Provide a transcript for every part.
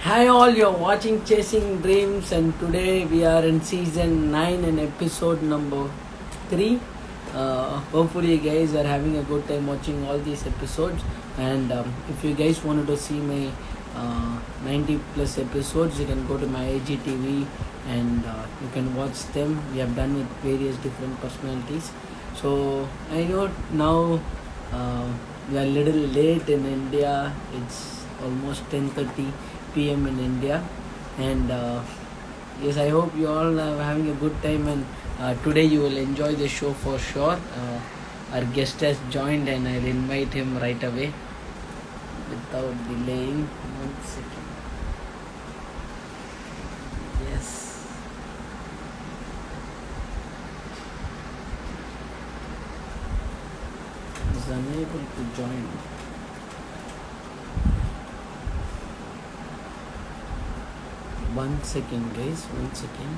Hi all, you're watching Chasing Dreams, and today we are in season 9 and episode number 3. Hopefully you guys are having a good time watching all these episodes, and if you guys wanted to see my 90 plus episodes, you can go to my IGTV and you can watch them. We have done with various different personalities. So I know now uh, we are a little late in India. It's almost 10:30 p.m. in India, and yes, I hope you all are having a good time. And today you will enjoy the show for sure. Our guest has joined, and I'll invite him right away without delaying. One second. Yes, he's unable to join. 1 second, guys. 1 second.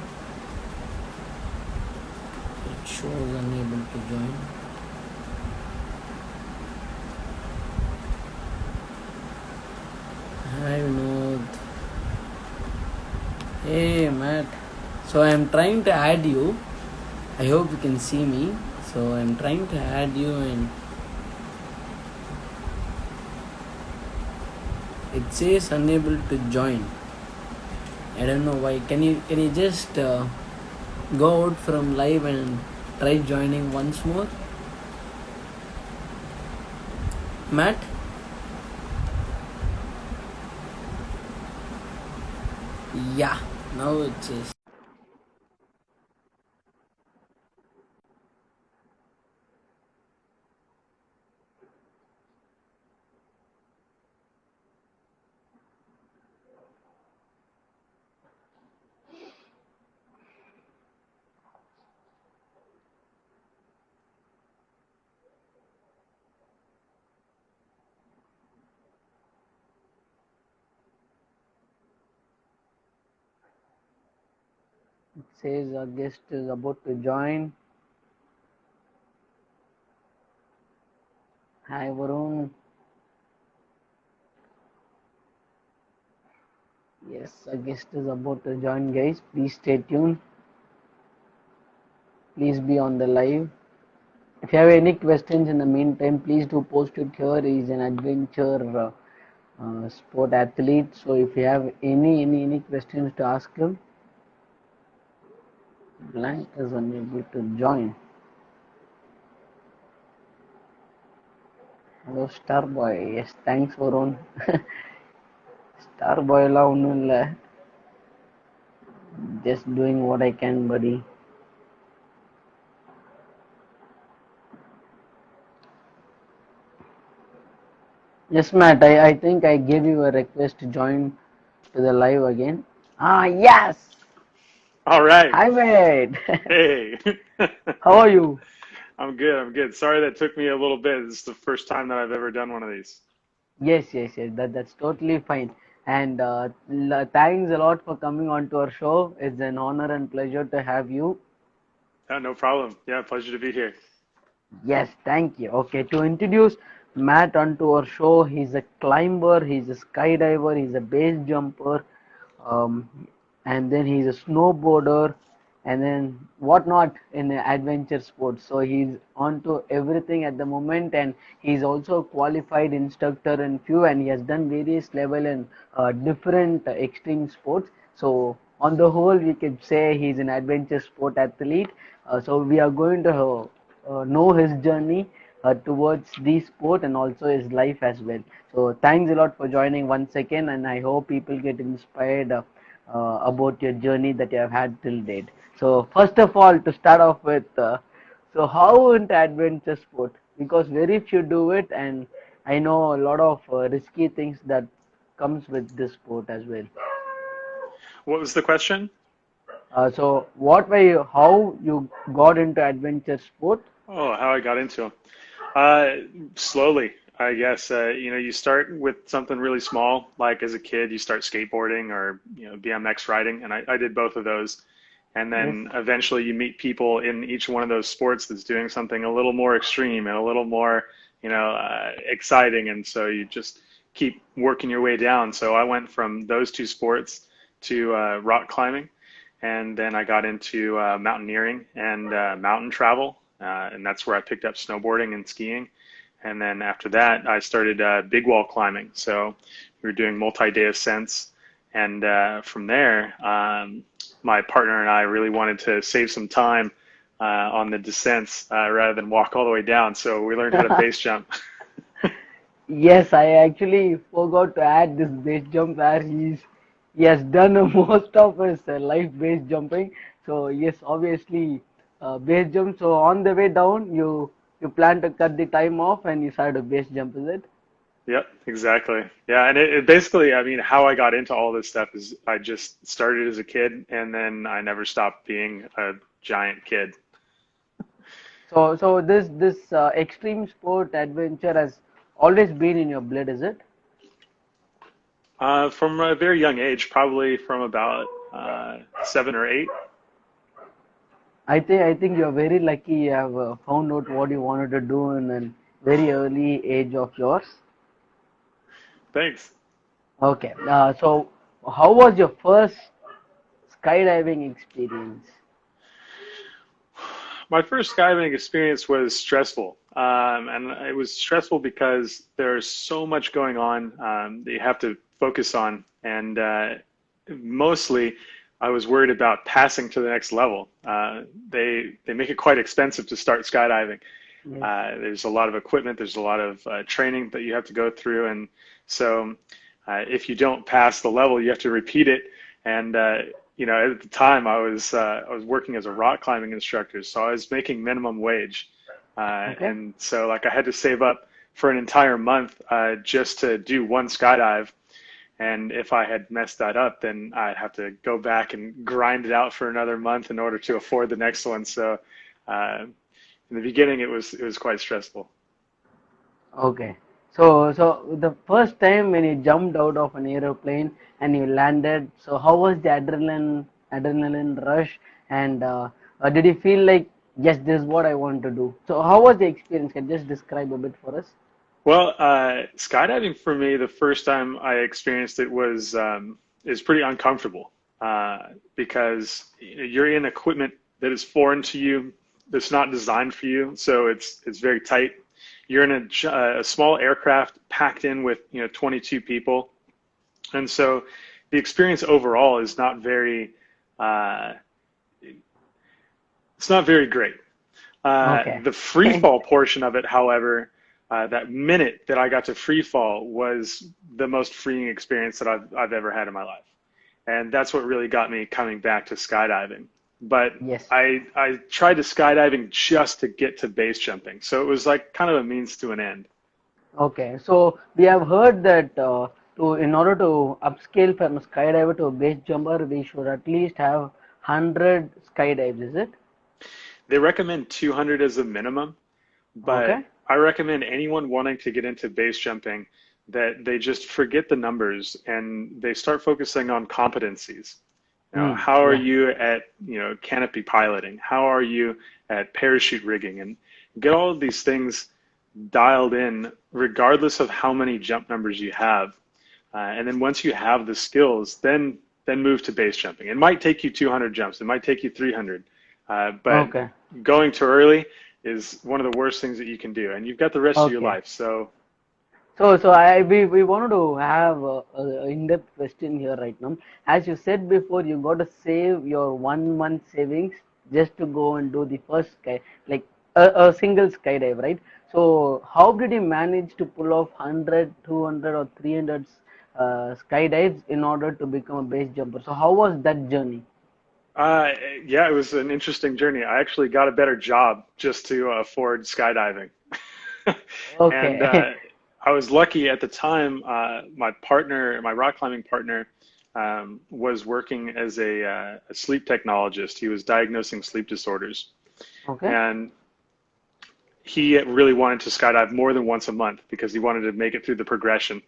It shows unable to join. Hi Vinod. Hey Matt. So I'm trying to add you. I hope you can see me. So I'm trying to add you, and it says unable to join. I don't know why. Can you just go out from live and try joining once more, Matt? Yeah. Now it says. It says our guest is about to join. Hi Varun. Yes, our guest is about to join, guys. Please stay tuned. Please be on the live. If you have any questions in the meantime, please do post it here. He's an adventure sport athlete. So if you have any questions to ask him, Blank is unable to join. Hello Starboy. Yes, thanks Varun. Starboy எல்லாம் ஒன்றும் இல்லை, just doing what I can, buddy. Yes, Matt, I think I gave you a request to join to the live again. Ah, yes. All right. Hi, Matt. Hey. How are you? I'm good. I'm good. Sorry that took me a little bit. This is the first time that I've ever done one of these. Yes. That's totally fine. And thanks a lot for coming on to our show. It's an honor and pleasure to have you. Oh, no problem. Yeah, pleasure to be here. Yes, thank you. Okay, to introduce Matt onto our show, he's a climber, he's a skydiver, he's a base jumper, um, and then he's a snowboarder, and then whatnot in adventure sports. So he's onto everything at the moment, and he's also a qualified instructor in few, and he has done various level and different extreme sports. So on the whole, we could say he's an adventure sport athlete. So we are going to know his journey towards the sport and also his life as well. So thanks a lot for joining once again, and I hope people get inspired about your journey that you have had till date. So first of all, to start off with, so how into adventure sport? Because very few do it, and I know a lot of risky things that comes with this sport as well. What was the question? So what were you, how you got into adventure sport? Oh, how I got into them. Slowly, I guess. You start with something really small, like as a kid, you start skateboarding or, BMX riding, and I did both of those. And Yes. then eventually you meet people in each one of those sports that's doing something a little more extreme and a little more, exciting. And so you just keep working your way down. So I went from those two sports to rock climbing, and then I got into mountaineering and mountain travel, and that's where I picked up snowboarding and skiing. And then after that, I started big wall climbing. So we were doing multi-day ascents, and from there, my partner and I really wanted to save some time on the descents rather than walk all the way down. So we learned how to base jump. Yes, I actually forgot to add this base jump where he has done most of his life base jumping. So yes, obviously base jump. So on the way down, you plan to cut the time off and you start a base jump, is it? Yep, exactly. Yeah, and it basically, I mean, how I got into all this stuff is I just started as a kid, and then I never stopped being a giant kid. So this extreme sport adventure has always been in your blood, is it? From a very young age, probably from about 7 or 8. I think you're very lucky. You have found out what you wanted to do in a very early age of yours. Thanks. Okay. So how was your first skydiving experience? My first skydiving experience was stressful. And it was stressful because there's so much going on that you have to focus on. And mostly, I was worried about passing to the next level. They make it quite expensive to start skydiving. Yes. There's a lot of equipment, there's a lot of training that you have to go through. And so if you don't pass the level, you have to repeat it. And at the time, I was working as a rock climbing instructor, so I was making minimum wage, Okay. and so like I had to save up for an entire month just to do one skydive. And if I had messed that up, then I'd have to go back and grind it out for another month in order to afford the next one. So uh, in the beginning, it was quite stressful. Okay. So the first time when you jumped out of an aeroplane and you landed, so how was the adrenaline rush, and did you feel like yes, this is what I want to do? So how was the experience? Can you just describe a bit for us? Well, skydiving for me, the first time I experienced it was is pretty uncomfortable because you're in equipment that is foreign to you, that's not designed for you, so it's very tight. You're in a small aircraft packed in with 22 people, and so the experience overall is not very uh, it's not very great. Okay. The free fall portion of it, however, that minute that I got to free fall was the most freeing experience that I've ever had in my life. And that's what really got me coming back to skydiving. But Yes. I tried to skydiving just to get to base jumping. So it was like kind of a means to an end. Okay. So we have heard that in order to upscale from a skydiver to a base jumper, we should at least have 100 skydives, is it? They recommend 200 as a minimum, but Okay. I recommend anyone wanting to get into base jumping that they just forget the numbers and they start focusing on competencies. How are Yeah. you at, canopy piloting? How are you at parachute rigging? And get all of these things dialed in, regardless of how many jump numbers you have. And then once you have the skills, then move to base jumping. It might take you 200 jumps. It might take you 300. But Okay. going too early is one of the worst things that you can do. And you've got the rest of your Okay. life. So So we wanted to have a in-depth question here right now. As you said before, you got to save your 1 month savings just to go and do the first sky, like a single skydive, right? So how did you manage to pull off 100, 200, or 300 skydives in order to become a base jumper? So how was that journey? Uh, yeah, it was an interesting journey. I actually got a better job just to afford skydiving. And Okay. I was lucky at the time. My partner, my rock climbing partner, was working as a sleep technologist. He was diagnosing sleep disorders. Okay. And he really wanted to skydive more than once a month because he wanted to make it through the progression,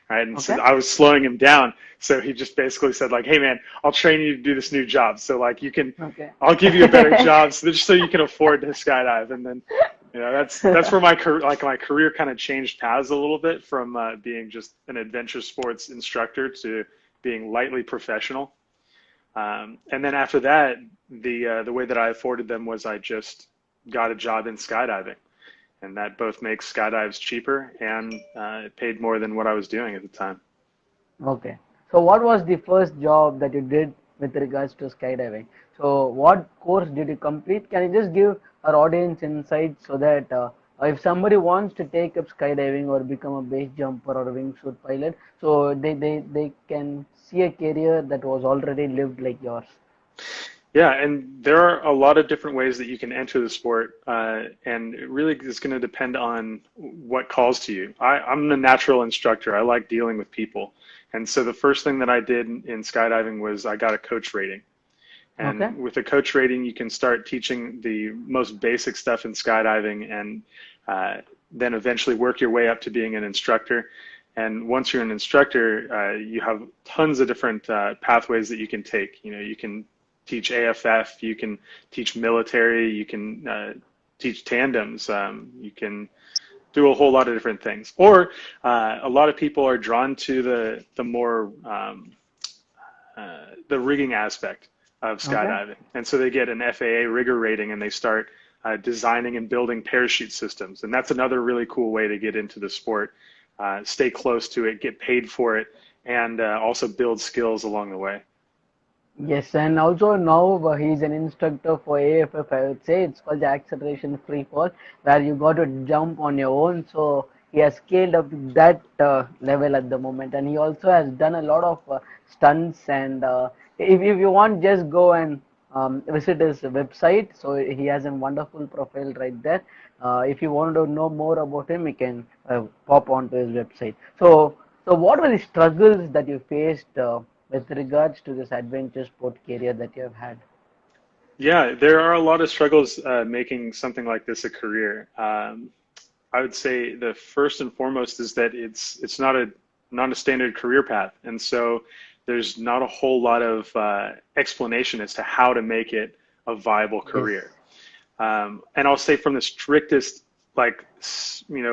right? And since Okay. I was slowing him down, so he just basically said like, "Hey man, I'll train you to do this new job. So like you can, Okay. I'll give you a better job so just so you can afford to skydive." And then Yeah, that's where my career kind of changed paths a little bit from being just an adventure sports instructor to being lightly professional. And then after that, the way that I afforded them was I just got a job in skydiving, and that both makes skydives cheaper and it paid more than what I was doing at the time. Okay. So what was the first job that you did with regards to skydiving? So what course did you complete? Can you just give our audience insight so that if somebody wants to take up skydiving or become a base jumper or a wingsuit pilot, so they can see a career that was already lived like yours. Yeah, and there are a lot of different ways that you can enter the sport, and it really is going to depend on what calls to you. I'm a natural instructor. I like dealing with people. And so the first thing that I did in skydiving was I got a coach rating. Okay. And with a coach rating, you can start teaching the most basic stuff in skydiving and then eventually work your way up to being an instructor. And once you're an instructor, you have tons of different pathways that you can take. You know, you can teach AFF, you can teach military, you can teach tandems, you can do a whole lot of different things. Or a lot of people are drawn to the more the rigging aspect of Okay. skydiving, and so they get an FAA rigger rating and they start designing and building parachute systems. And that's another really cool way to get into the sport. Stay close to it, get paid for it, and also build skills along the way. Yes, and also now he's an instructor for AFF. I would say it's called the acceleration free fall, where you got to jump on your own. So he has scaled up that level at the moment, and he also has done a lot of stunts. And if you want, just go and visit his website. So he has a wonderful profile right there. If you want to know more about him, you can pop onto his website. So what were the struggles that you faced with regards to this adventure sport career that you have had? Yeah, there are a lot of struggles making something like this a career. I would say the first and foremost is that it's not a standard career path, and so there's not a whole lot of explanation as to how to make it a viable Yes. career. And I'll say from the strictest like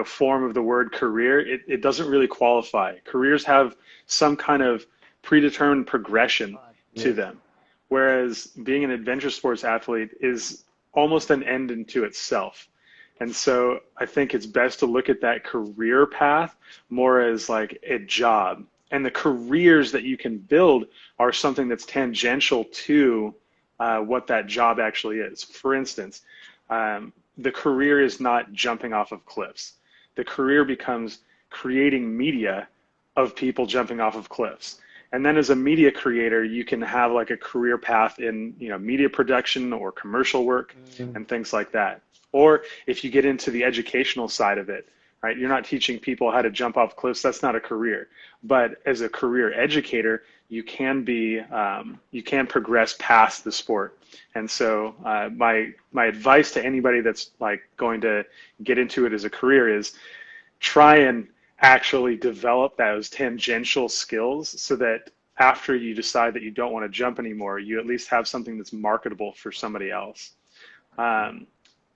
form of the word career, it doesn't really qualify. Careers have some kind of predetermined progression to Yes. them, whereas being an adventure sports athlete is almost an end into itself. And so I think it's best to look at that career path more as like a job. And the careers that you can build are something that's tangential to what that job actually is. For instance, the career is not jumping off of cliffs. The career becomes creating media of people jumping off of cliffs. And then as a media creator, you can have like a career path in, media production or commercial work Mm. and things like that. Or if you get into the educational side of it, right? You're not teaching people how to jump off cliffs. That's not a career. But as a career educator, you can progress past the sport. And so my advice to anybody that's like going to get into it as a career is try and actually develop those tangential skills so that after you decide that you don't want to jump anymore, you at least have something that's marketable for somebody else. Um,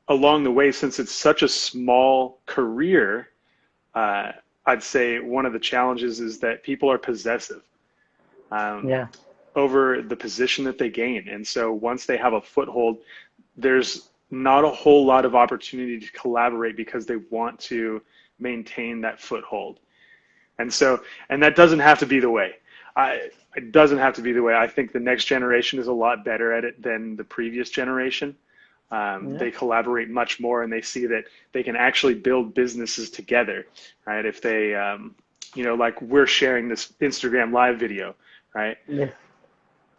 Along the way, since it's such a small career, uh, I'd say one of the challenges is that people are possessive um, Yeah. over the position that they gain. And so once they have a foothold, there's not a whole lot of opportunity to collaborate because they want to maintain that foothold. And that doesn't have to be the way. It doesn't have to be the way. I think the next generation is a lot better at it than the previous generation. Yeah. They collaborate much more, and they see that they can actually build businesses together, right? If they, like we're sharing this Instagram live video, right? Yes.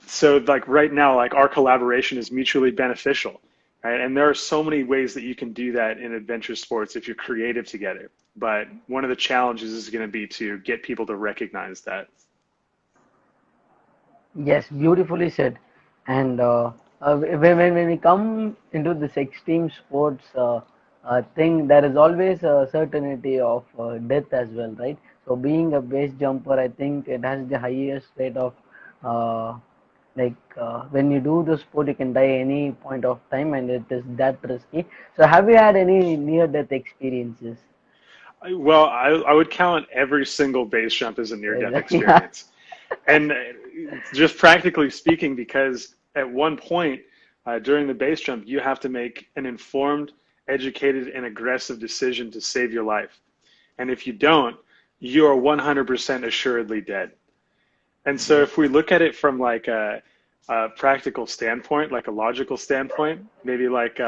So like right now, like our collaboration is mutually beneficial, right? And there are so many ways that you can do that in adventure sports if you're creative together. But one of the challenges is going to be to get people to recognize that. Yes, beautifully said. And when we come into this extreme sports thing, there is always a certainty of death as well, right? So being a base jumper, I think it has the highest rate of uh, Like when you do the sport, you can die any point of time, and it is that risky. So, have you had any near-death experiences? Well, I would count every single base jump as a near-death Yeah. experience. And just practically speaking, because at one point during the base jump, you have to make an informed, educated, and aggressive decision to save your life. And if you don't, you are 100% assuredly dead. And so Yes. if we look at it from like a practical standpoint, like a logical standpoint, maybe like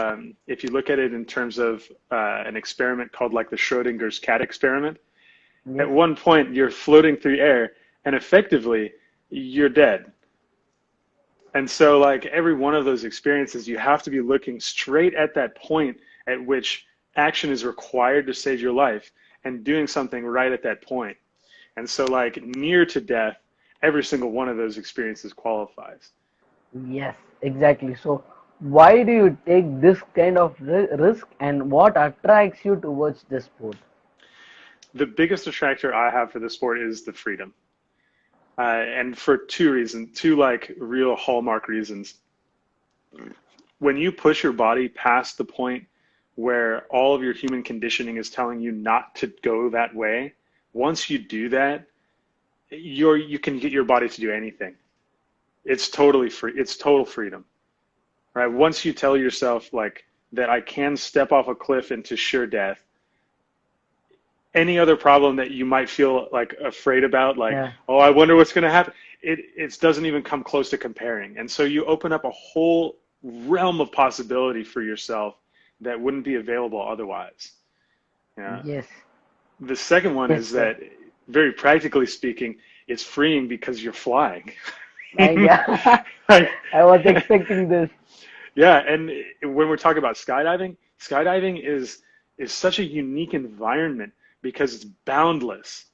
if you look at it in terms of an experiment called like the Schrodinger's cat experiment, at Yes. one point you're floating through air and effectively you're dead. And so like every one of those experiences, you have to be looking straight at that point at which action is required to save your life and doing something right at that point. And so like near to death, every single one of those experiences qualifies. Yes, exactly. So, why do you take this kind of risk, and what attracts you towards this sport? The biggest attractor I have for the sport is the freedom. And for two reasons, two like real hallmark reasons. When you push your body past the point where all of your human conditioning is telling you not to go that way, once you do that, you can get your body to do anything. It's totally free. It's total freedom, right? Once you tell yourself like that I can step off a cliff into sure death, any other problem that you might feel like afraid about, like, Yeah. oh, I wonder what's going to happen, it doesn't even come close to comparing. And so you open up a whole realm of possibility for yourself that wouldn't be available otherwise. Yeah. Yes. The second one Yes, is sir. that, very practically speaking, it's freeing because you're flying. Yeah. Like, I was expecting this. yeah, and when we're talking about skydiving, skydiving is such a unique environment because it's boundless.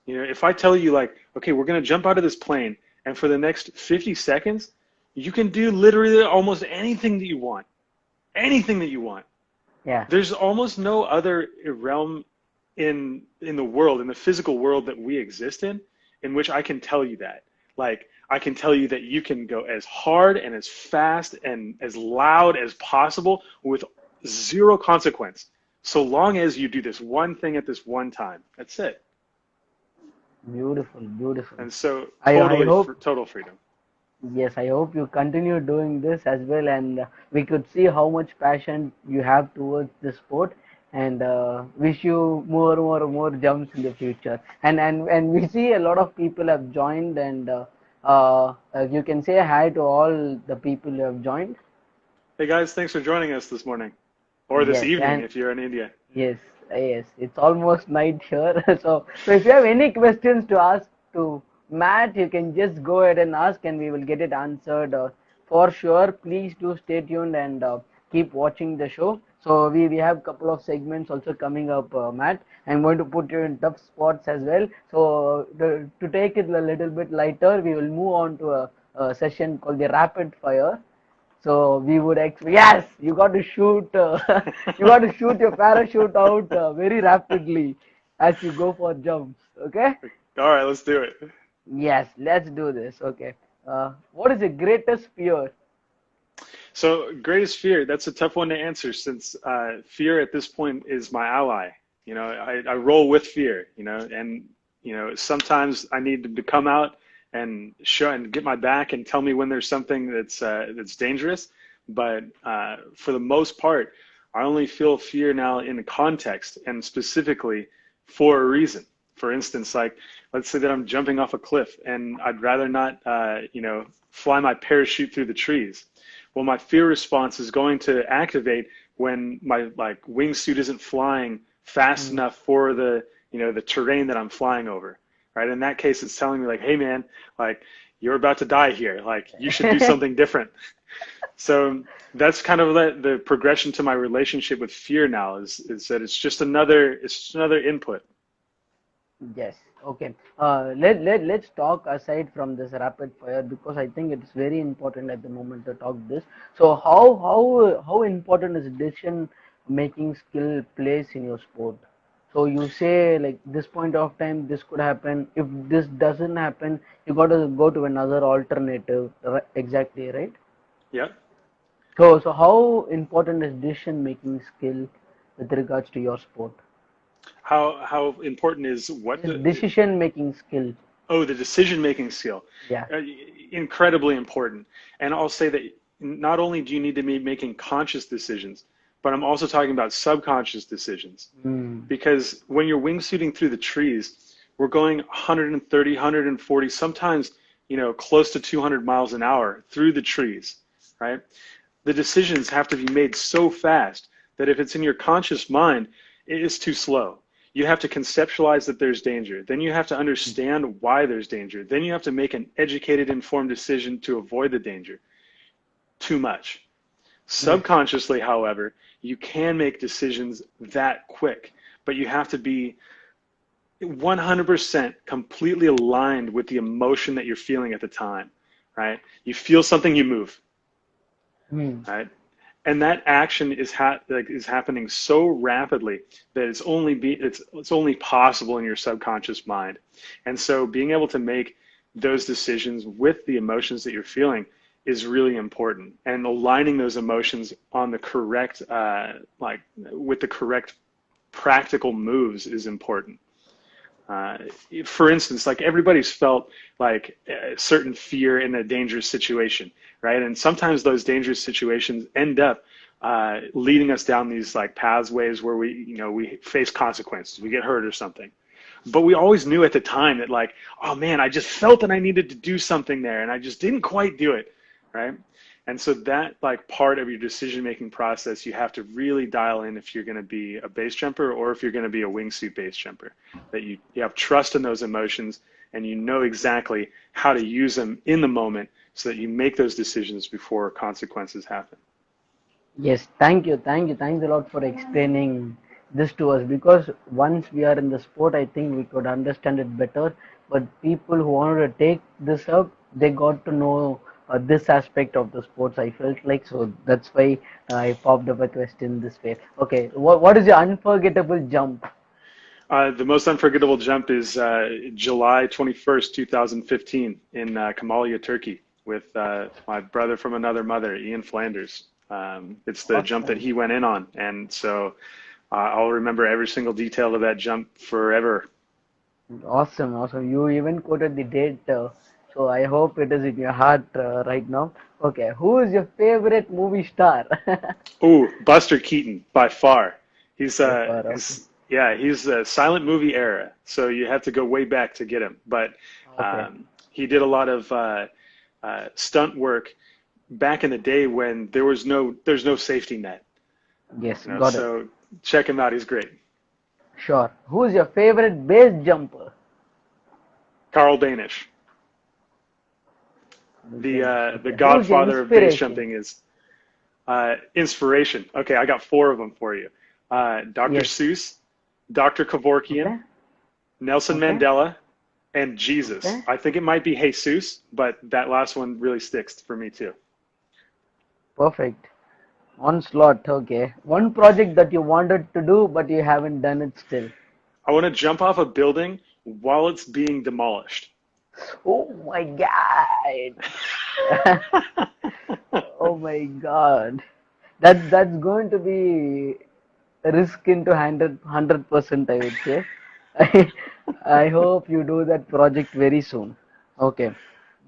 You know, if I tell you like, okay, we're gonna jump out of this plane, and for the next 50 seconds, you can do literally almost anything that you want. Anything that you want. Yeah. There's almost no other realm in the world, in the physical world that we exist in which I can tell you that. Like I can tell you that you can go as hard and as fast and as loud as possible with zero consequence, so long as you do this one thing at this one time. That's it. Beautiful, beautiful. And so I hope, total freedom. yes, I hope you continue doing this as well, and we could see how much passion you have towards the sport, and wish you more jumps in the future. And we see a lot of people have joined, and you can say hi to all the people who have joined. Hey guys, thanks for joining us this morning or this Yes, evening and if you're in India. yes, yes, it's almost night here. So if you have any questions to ask to Matt, you can just go ahead and ask, and we will get it answered for sure. Please do stay tuned and keep watching the show. So we have a couple of segments also coming up, Matt. I'm going to put you in tough spots as well. So to take it a little bit lighter, we will move on to a session called the rapid fire. So we would yes, you got to shoot, you got to shoot your parachute out very rapidly as you go for jumps. Okay? All right, let's do it. Yes, let's do this. Okay. What is the greatest fear? So, greatest fear, that's a tough one to answer since fear at this point is my ally. You know, I roll with fear, you know, and, you know, sometimes I need to come out and show and get my back and tell me when there's something that's dangerous. But for the most part, I only feel fear now in context and specifically for a reason. For instance, like let's say that I'm jumping off a cliff and I'd rather not, you know, fly my parachute through the trees. Well, my fear response is going to activate when my like wingsuit isn't flying fast Mm. enough for the, you know, the terrain that I'm flying over, right? In that case, it's telling me like, hey man, like you're about to die here, like you should do something different. So that's kind of the progression to my relationship with fear now is that it's just another input. Yes. Okay. Let's talk aside from this rapid fire, because I think it's very important at the moment to talk this. So how important is decision making skill plays in your sport? So you say like this point of time this could happen. If this doesn't happen, you got to go to another alternative. Exactly, right? Yeah. So how important is decision making skill with regards to your sport? How important is what This the decision making skill. oh, the decision making skill. Yeah. Uh, Incredibly important. And I'll say that not only do you need to be making conscious decisions, but I'm also talking about subconscious decisions. Mm. Because when you're wingsuiting through the trees, we're going 130, 140, sometimes, close to 200 miles an hour through the trees, right? The decisions have to be made so fast that if it's in your conscious mind, it is too slow. You have to conceptualize that there's danger. Then you have to understand why there's danger. Then you have to make an educated, informed decision to avoid the danger. Too much. Yes. Subconsciously, however, you can make decisions that quick, but you have to be 100% completely aligned with the emotion that you're feeling at the time, right? You feel something, you move, Mm. right? And that action is happening so rapidly that it's only possible in your subconscious mind. And so being able to make those decisions with the emotions that you're feeling is really important, and aligning those emotions on the correct with the correct practical moves is important. Uh, for instance, like everybody's felt like a certain fear in a dangerous situation, right? And sometimes those dangerous situations end up leading us down these like pathways where we face consequences, we get hurt or something. But we always knew at the time that like, oh man, I just felt that I needed to do something there, and I just didn't quite do it, right? And so that like part of your decision making process, you have to really dial in if you're going to be a base jumper or if you're going to be a wingsuit base jumper. That you have trust in those emotions and you know exactly how to use them in the moment so that you make those decisions before consequences happen. Yes, thank you, thank you, thanks a lot for explaining this to us because once we are in the sport, I think we could understand it better. But people who wanted to take this up, they got to know this aspect of the sports. I felt like so that's why I popped up a question this way. Okay, what is your unforgettable jump? The most unforgettable jump is July 21st, 2015 in Kamalia, Turkey with my brother from another mother, Ian Flanders. It's the jump that Awesome. he went in on. And so I'll remember every single detail of that jump forever. Awesome, awesome. You even quoted the date, so I hope it is in your heart right now. Okay, who is your favorite movie star? Ooh, Buster Keaton, by far. He's By far, okay. he's a silent movie era, so you have to go way back to get him. But Okay, he did a lot of stunt work back in the day when there's no safety net. yes, got it. So check him out. He's great. Sure. Who is your favorite base jumper? Carl Danish, the Okay, who is your godfather of base inspiration? jumping, is inspiration. Okay, I got four of them for you. Dr. Yes. Seuss, Dr. Kevorkian, Okay, Nelson okay, Mandela, and Jesus. okay. I think it might be Jesus, but that last one really sticks for me too. Perfect. One slot, okay. One project that you wanted to do, but you haven't done it still. I want to jump off a building while it's being demolished. Oh my God. Oh my God. That's going to be a risk into 100%, I would say. I, I hope you do that project very soon. Okay.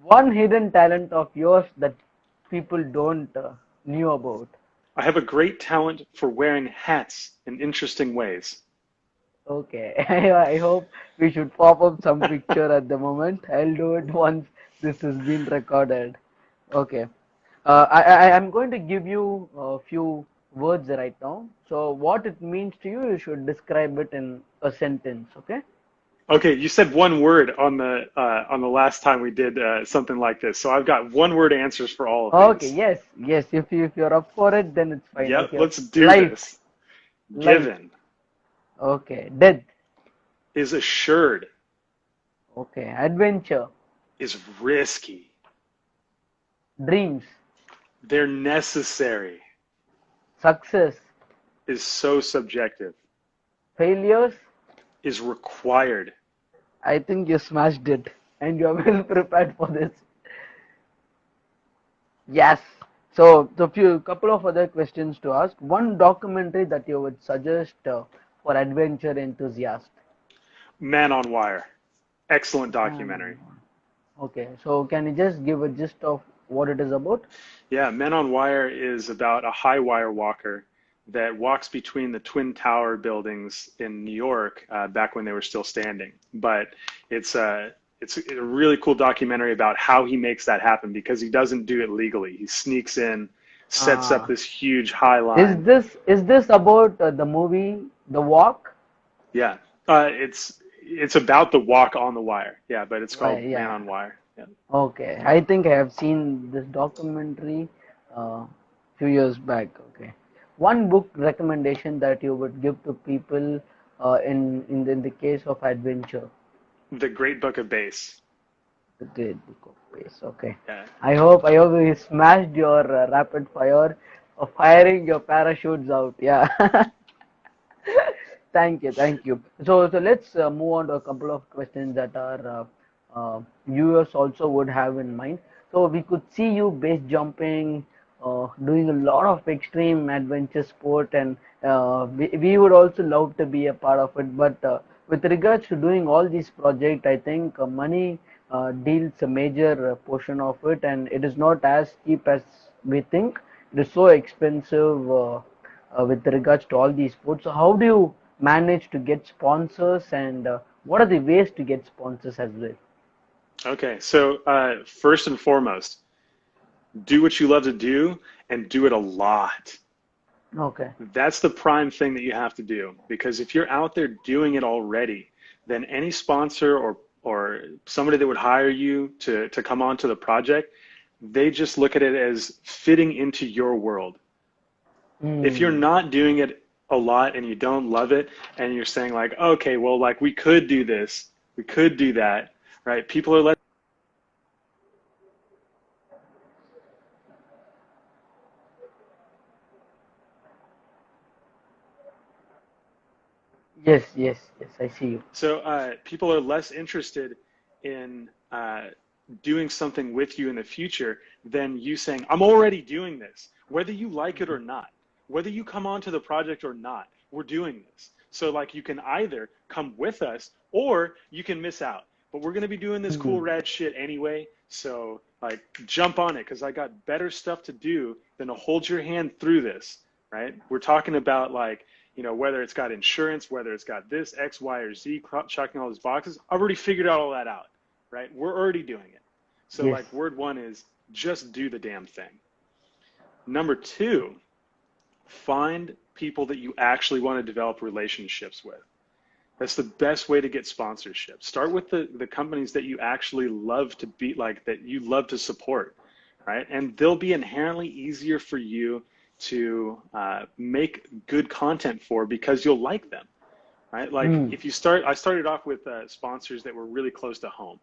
One hidden talent of yours that people don't knew about. I have a great talent for wearing hats in interesting ways. Okay. I hope we should pop up some picture at the moment. I'll do it once this has been recorded. Okay. I'm going to give you a few words right now. So what it means to you, you should describe it in a sentence. Okay. Okay, you said one word on the last time we did something like this, so I've got one word answers for all of Okay. these. Yes. Yes. If you're up for it, then it's fine. Yep, Okay. let's do Life. this. Life. Given Okay. Death. is assured Okay. Adventure. is risky. Dreams. They're necessary Success. is so subjective. Failures. is required. I think you smashed it and you're well prepared for this. Yes. So, the few couple of other questions to ask. One documentary that you would suggest for adventure enthusiasts. Man on Wire. Excellent documentary. Um, okay. So, can you just give a gist of what it is about? Yeah, Men on Wire is about a high wire walker that walks between the Twin Tower buildings in New York back when they were still standing. But it's a really cool documentary about how he makes that happen because he doesn't do it legally. He sneaks in, sets up Uh, this huge high line. is this about the movie The Walk? Yeah, it's about the walk on the wire. Yeah, but it's Why? called Man Yeah. on Wire. Yeah. Okay. I think I have seen this documentary uh, few years back. Okay. One book recommendation that you would give to people in the case of adventure. The Great Book of Bass. The Great Book of Pace. Okay. Yeah. I hope you smashed your rapid fire of firing your parachutes out. Yeah. Thank you, thank you. So let's move on to a couple of questions that our viewers also would have in mind. So we could see you base jumping, doing a lot of extreme adventure sport, and we would also love to be a part of it. But with regards to doing all these projects, I think money deals a major portion of it, and it is not as cheap as we think. It is so expensive. With regards to all these sports. So how do you manage to get sponsors and what are the ways to get sponsors as well? Okay, so first and foremost, do what you love to do and do it a lot. Okay. That's the prime thing that you have to do because if you're out there doing it already, then any sponsor or somebody that would hire you to come onto the project, they just look at it as fitting into your world. If you're Hmm. not doing it a lot and you don't love it and you're saying like, okay, well, like we could do this, we could do that, right? People are less. Yes, yes, yes. I see you. So people are less interested in doing something with you in the future than you saying, I'm already doing this, whether you like it or not, whether you come onto the project or not, we're doing this. So like you can either come with us or you can miss out. But we're going to be doing this cool Hmm. rad shit anyway. So like jump on it because I got better stuff to do than to hold your hand through this, right? We're talking about like whether it's got insurance, whether it's got this, X, Y, or Z, checking all those boxes, I've already figured out all that out, right? We're already doing it. So, Yes. like, word one is just do the damn thing. Number two, find people that you actually want to develop relationships with. That's the best way to get sponsorship. Start with the companies that you actually love to be like, that you love to support, right? And they'll be inherently easier for you to make good content for because you'll like them, right? Like Hmm. if you start, I started off with sponsors that were really close to home.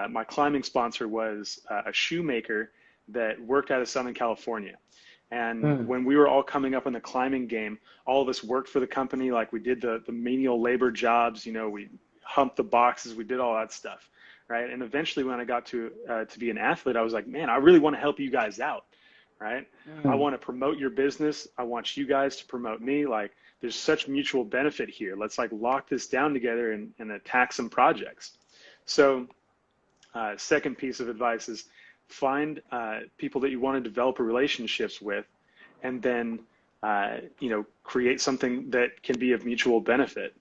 My climbing sponsor was a shoemaker that worked out of Southern California. And Hmm. when we were all coming up in the climbing game, all of us worked for the company. Like we did the menial labor jobs, we humped the boxes, we did all that stuff, right? And eventually, when I got to be an athlete, I was like, man, I really want to help you guys out, right? I Hmm. want to promote your business. I want you guys to promote me. Like there's such mutual benefit here. Let's like lock this down together and attack some projects. So second piece of advice is find people that you want to develop relationships with, and then create something that can be of mutual benefit.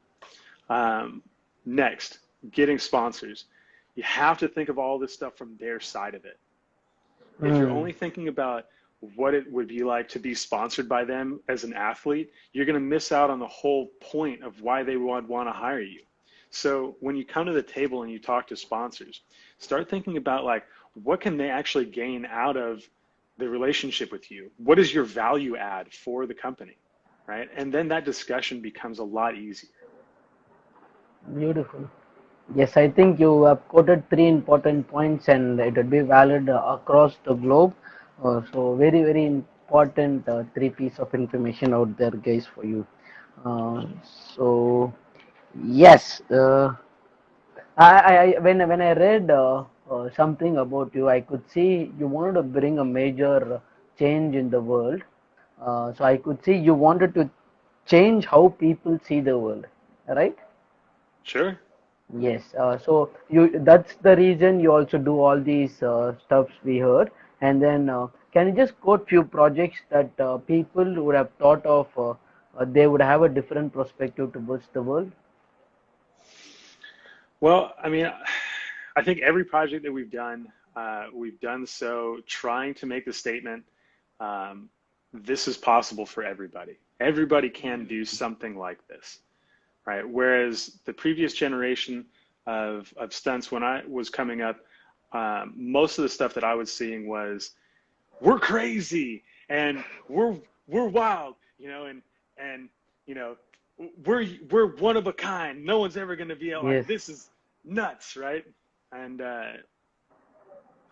Um, Next, getting sponsors. You have to think of all this stuff from their side of it. If you're Hmm. only thinking about what it would be like to be sponsored by them as an athlete, you're going to miss out on the whole point of why they would want to hire you. So when you come to the table and you talk to sponsors, start thinking about like what can they actually gain out of the relationship with you? What is your value add for the company, right? And then that discussion becomes a lot easier. Beautiful. Yes, I think you have quoted three important points and it would be valid across the globe. So very, very important three piece of information out there, guys, for you. Uh, so Yes. When I read something about you, I could see you wanted to bring a major change in the world. So I could see you wanted to change how people see the world, right? Sure. Yes. So that's the reason you also do all these stuffs we heard. And then can you just quote few projects that people would have thought of? They would have a different perspective towards the world. Well, I mean, I think every project that we've done so trying to make the statement, um, this is possible for everybody. Everybody can do something like this, right? Whereas the previous generation of stunts, when I was coming up, most of the stuff that I was seeing was, we're crazy and we're wild, and you know we're one of a kind. No one's ever going to be able, like, Yes. this is nuts, right? And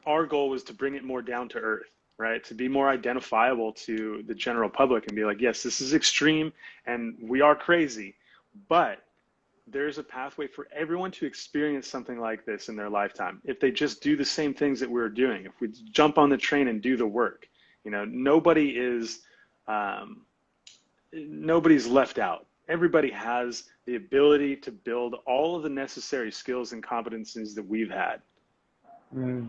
our goal was to bring it more down to earth, right? To be more identifiable to the general public and be like, yes, this is extreme and we are crazy, but there's a pathway for everyone to experience something like this in their lifetime if they just do the same things that we're doing. If we jump on the train and do the work, nobody is um, nobody's left out. Everybody has the ability to build all of the necessary skills and competencies that we've had. Mm.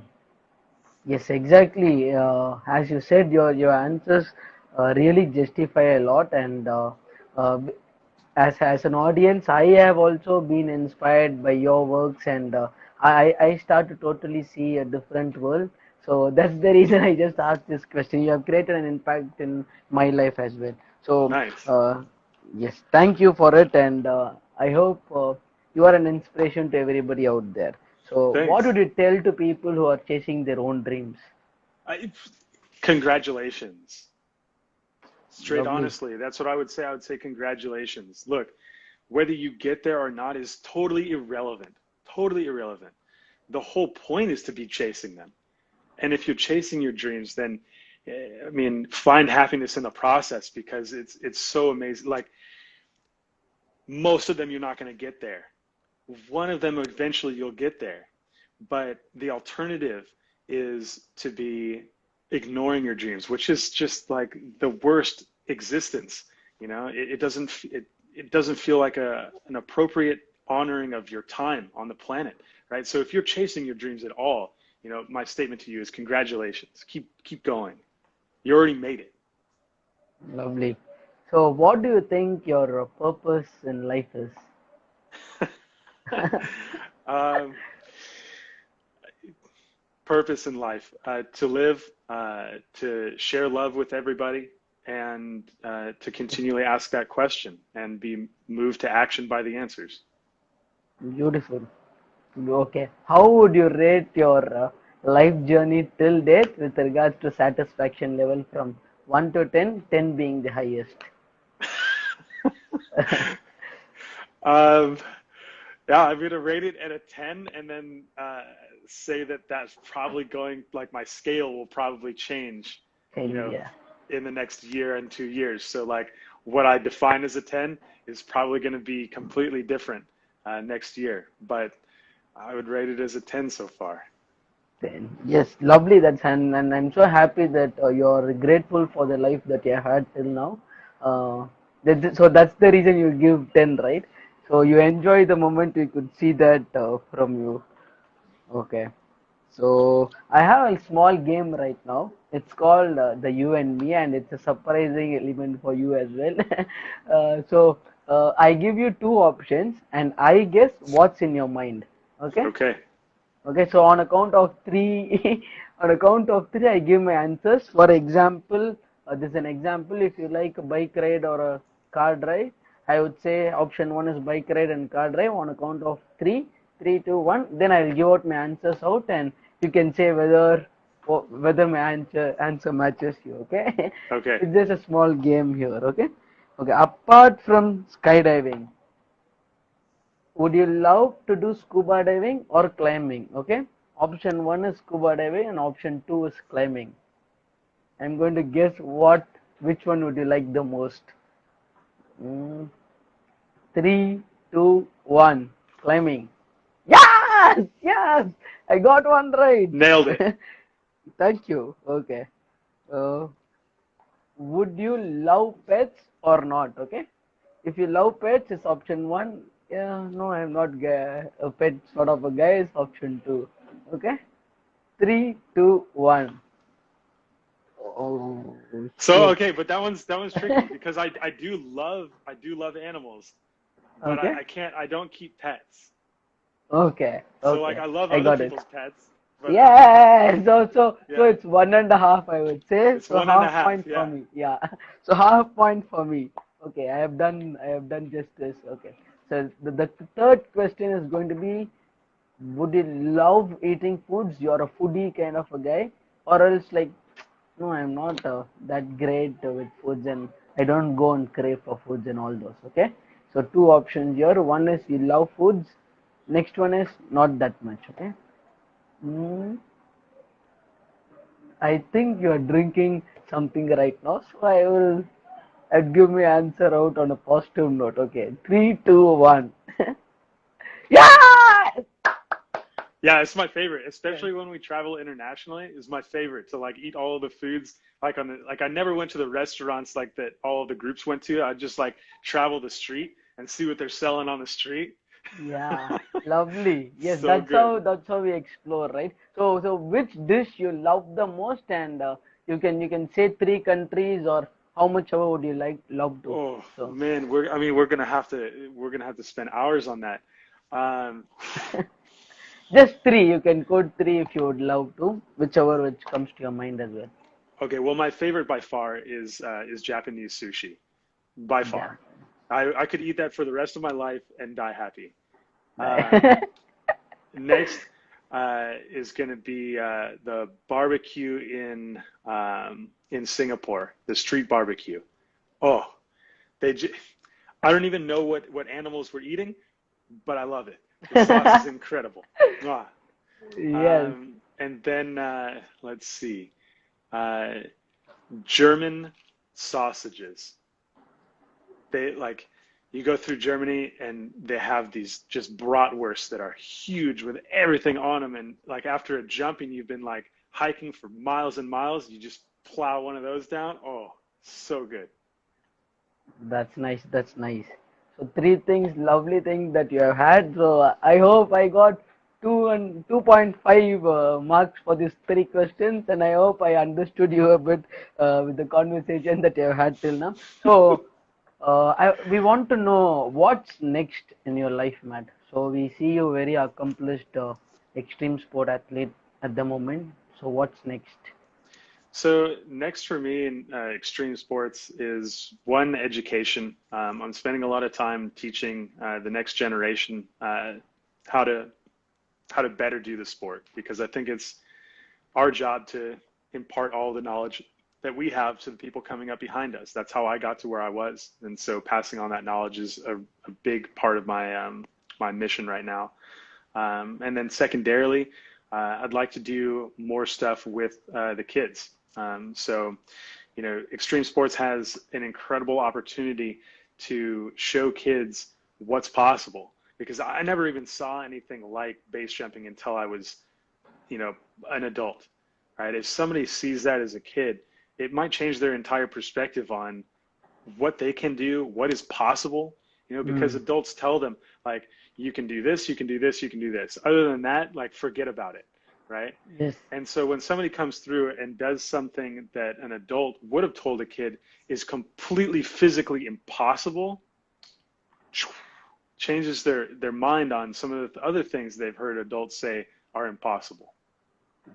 Yes, exactly. As you said, your answers really justify a lot, and uh, as an audience, I have also been inspired by your works, and I start to totally see a different world. So that's the reason I just asked this question. You have created an impact in my life as well. So Nice. yes, thank you for it, and I hope you are an inspiration to everybody out there. So, what Thanks. would you tell to people who are chasing their own dreams? I, Congratulations. Straight Lovely. honestly, that's what I would say. I would say congratulations. Look, whether you get there or not is totally irrelevant. Totally irrelevant. The whole point is to be chasing them. And if you're chasing your dreams, then I mean, find happiness in the process, because it's so amazing. Like, most of them, you're not going to get there. One of them, eventually you'll get there. But the alternative is to be ignoring your dreams, which is just like the worst existence. It doesn't feel like an appropriate honoring of your time on the planet, right? So if you're chasing your dreams at all, my statement to you is congratulations. Keep going. You already made it. Lovely. So, what do you think your purpose in life is? um, Purpose in life, to live, to share love with everybody, and to continually ask that question and be moved to action by the answers. Beautiful. Okay. How would you rate your life journey till date with regards to satisfaction level from 1 to 10, 10 being the highest? um, yeah, I'm gonna rate it at a 10, and then say that that's probably going, like, my scale will probably change, you 10, know, yeah. in the next year and 2 years. So, like, what I define as a 10 is probably going to be completely different next year. But I would rate it as a 10 so far. 10. Yes, lovely. And I'm so happy that you're grateful for the life that you had till now. Uh, so that's the reason you give 10, right? So you enjoy the moment. You could see that from you. Okay. So I have a small game right now. It's called the You and Me, and it's a surprising element for you as well. I give you two options, and I guess what's in your mind. Okay. Okay. Okay. So on a count of three, on a count of three, I give my answers. For example, this is an example. If you like a bike ride or a car drive, I would say option one is bike ride and car drive. On a count of three, three, two, one, then I'll give out my answers out, and you can say whether my answer matches you. Okay. Okay. It's just a small game here. Okay. Okay. Apart from skydiving, would you love to do scuba diving or climbing? Okay. Option one is scuba diving and option two is climbing. I'm going to guess which one would you like the most? Mm, three, 2, 1. Climbing. Yes! Yes! I got one right. Nailed it. Thank you. Okay. Uh, would you love pets or not? Okay. If you love pets, it's option 1. Yeah, no, I'm not a pet sort of a guy. It's option 2. Okay. 3, 2, 1. Oh, So shit. okay, but that one's tricky because I do love animals, but Okay. I don't keep pets. Okay. So like Okay. I love I other got it. people's pets, but Yeah, so yeah, it's 1.5, I would say. it's So one and a half half. point for Yeah. me. Yeah. So half point for me. Okay, I have done justice. Okay. So the third question is going to be, would you love eating foods? You're a foodie kind of a guy, or else like, no, I'm not that great with foods, and I don't go and crave for foods and all those. Okay. So two options here. One is you love foods. Next one is not that much. Okay. Mm, I think you are drinking something right now, so I will give me answer out on a positive note. Okay, 3, 2, 1. Yeah! Yeah, it's my favorite, Yes. especially when we travel internationally. It's my favorite to like eat all of the foods. Like I never went to the restaurants like that all of the groups went to. I just like travel the street and see what they're selling on the street. Yeah, lovely. Yes, So that's good. how we explore, right? So which dish you love the most, and you can say three countries or how much ever would you like love to. Oh So man, we're gonna have to spend hours on that. Um, just three. You can quote three if you would love to, whichever which comes to your mind as well. okay, well my favorite by far is Japanese sushi. By Yeah. far. I could eat that for the rest of my life and die happy. Um, Nice. next is going to be the barbecue in Singapore, the street barbecue. Oh, they j- I don't even know what animals we're eating, but I love it. The sauce is incredible. Mwah. Yes, And then let's see, uh, German sausages. They like you go through Germany and they have these just bratwursts that are huge with everything on them, and like after a jumping you've been like hiking for miles and miles, you just plow one of those down. Oh, so good. that's nice. That's nice. So three things, lovely things that you have had. So I hope I got 2.5 marks for these three questions, and I hope I understood you a bit with the conversation that you have had till now. So we want to know what's next in your life, Matt. So we see you very accomplished extreme sport athlete at the moment. So what's next? So next for me in extreme sports is one education. I'm spending a lot of time teaching the next generation how to how to better do the sport because I think it's our job to impart all the knowledge that we have to the people coming up behind us. That's how I got to where I was, and so passing on that knowledge is a big part of my mission right now. And then secondarily, I'd like to do more stuff with the kids. So, extreme sports has an incredible opportunity to show kids what's possible because I never even saw anything like base jumping until I was, you know, an adult, right? If somebody sees that as a kid, it might change their entire perspective on what they can do, what is possible, because Mm, adults tell them like you can do this, you can do this, you can do this. Other than that, like forget about it, right? yes. And so when somebody comes through and does something that an adult would have told a kid is completely physically impossible, changes their mind on some of the other things they've heard adults say are impossible.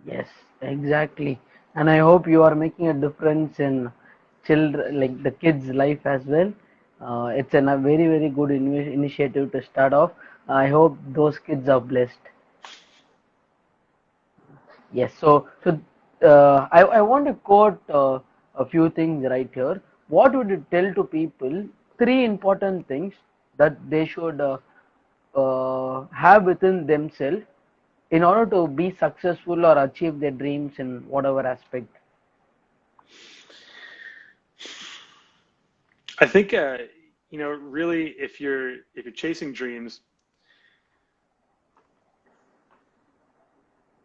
Yes, exactly. And I hope you are making a difference in children, like the kids' life as well. It's a very, very good initiative to start off. I hope those kids are blessed. Yes. So I want to quote a few things right here. What would you tell to people? Three important things that they should have within themselves in order to be successful or achieve their dreams in whatever aspect. I think really, if you're chasing dreams,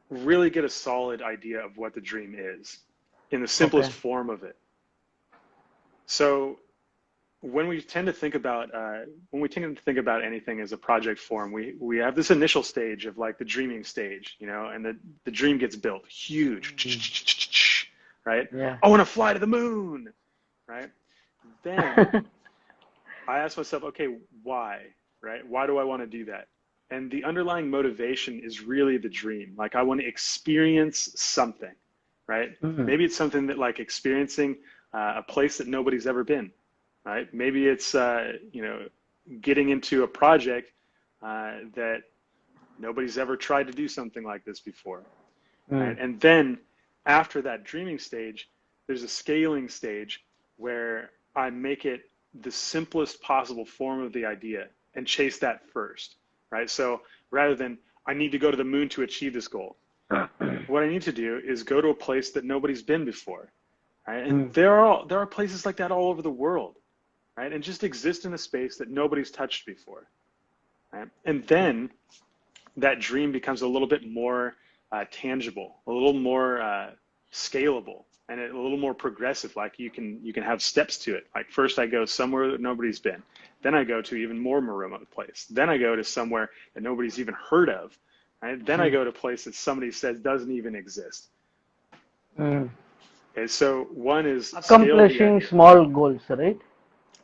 really get a solid idea of what the dream is in the simplest Okay. form of it. So when we tend to think about anything as a project form, we have this initial stage of like the dreaming stage, and the dream gets built Mm. huge, right? Yeah. I want to fly to the moon, right? Then I ask myself, okay, why, right? Why do I want to do that? And the underlying motivation is really the dream. Like I want to experience something, right? Mm. Maybe it's something that like experiencing a place that nobody's ever been, right? Maybe it's getting into a project that nobody's ever tried to do something like this before, right? Mm. And then after that dreaming stage, there's a scaling stage where I make it the simplest possible form of the idea and chase that first, right? So rather than I need to go to the moon to achieve this goal, what I need to do is go to a place that nobody's been before, right? And Mm. there are places like that all over the world, right? And just exist in a space that nobody's touched before, right? And then that dream becomes a little bit more tangible, a little more scalable, and a little more progressive. Like you can have steps to it. Like first I go somewhere that nobody's been, then I go to even more remote place, then I go to somewhere that nobody's even heard of, right? Then I Mm. go to a place that somebody says doesn't even exist. Mm. Okay, so one is scale the Accomplishing idea. small goals, right?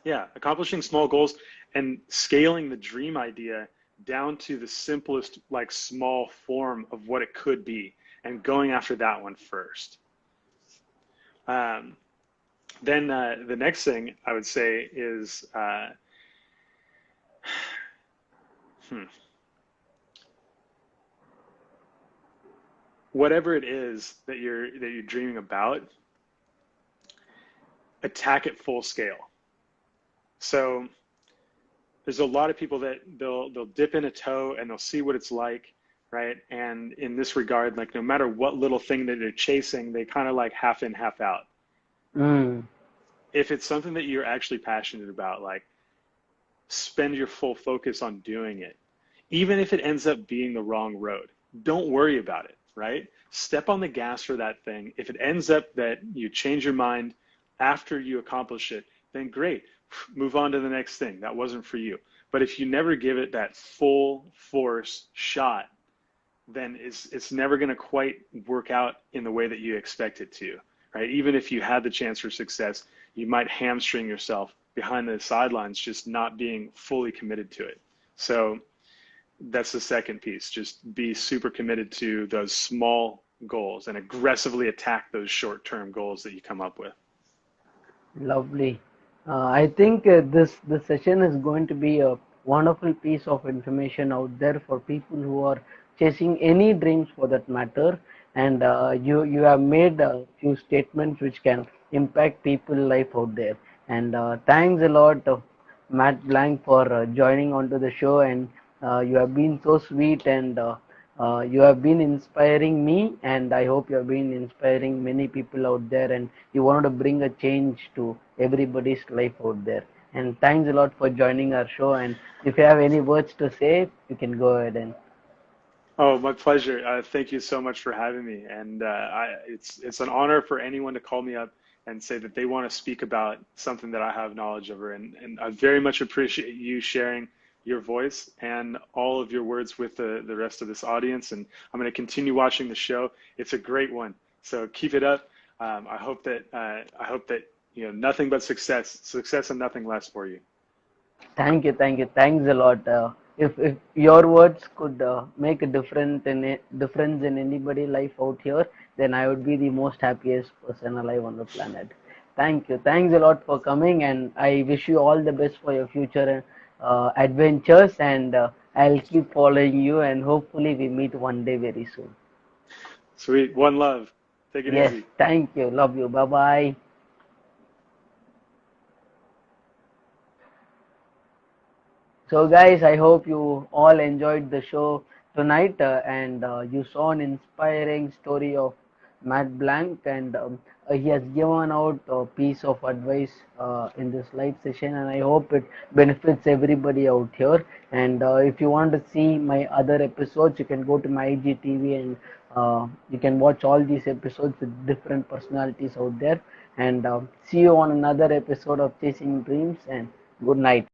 Yeah, accomplishing small goals and scaling the dream idea down to the simplest, like small form of what it could be, and going after that one first. Um, then the next thing I would say is hmm, whatever it is that you're dreaming about, attack it full scale. So there's a lot of people that they'll dip in a toe and they'll see what it's like, right? And in this regard, like no matter what little thing that they're chasing, they kind of like half in, half out. Mm. If it's something that you're actually passionate about, like spend your full focus on doing it. Even if it ends up being the wrong road, don't worry about it, right? Step on the gas for that thing. If it ends up that you change your mind after you accomplish it, then great. Move on to the next thing. That wasn't for you. But if you never give it that full force shot, then it's never going to quite work out in the way that you expect it to, right? Even if you had the chance for success, you might hamstring yourself behind the sidelines, just not being fully committed to it. So that's the second piece. Just be super committed to those small goals and aggressively attack those short-term goals that you come up with. Lovely. I think this session is going to be a wonderful piece of information out there for people who are chasing any dreams for that matter. And you have made a few statements which can impact people life out there. And thanks a lot, Matt Blank, for joining onto the show. And you have been so sweet and you have been inspiring me, and I hope you have been inspiring many people out there. And you wanted to bring a change to everybody's life out there. And thanks a lot for joining our show. And if you have any words to say, you can go ahead and. Oh, my pleasure. Thank you so much for having me. And it's an honor for anyone to call me up and say that they want to speak about something that I have knowledge over. And I very much appreciate you sharing your voice and all of your words with the rest of this audience. And I'm going to continue watching the show. It's a great one. So keep it up. I hope that nothing but success and nothing less for you. Thank you, thanks a lot. If your words could make a difference in anybody's life out here, then I would be the most happiest person alive on the planet. Thank you, thanks a lot for coming, and I wish you all the best for your future adventures. And I'll keep following you, and hopefully we meet one day very soon. Sweet. One love. Take it Yes, easy. thank you, love you, bye bye. So, guys, I hope you all enjoyed the show tonight, and you saw an inspiring story of Matt Blank. And he has given out a piece of advice in this live session, and I hope it benefits everybody out here. And if you want to see my other episodes, you can go to my IGTV, and you can watch all these episodes with different personalities out there. And see you on another episode of Chasing Dreams, and good night.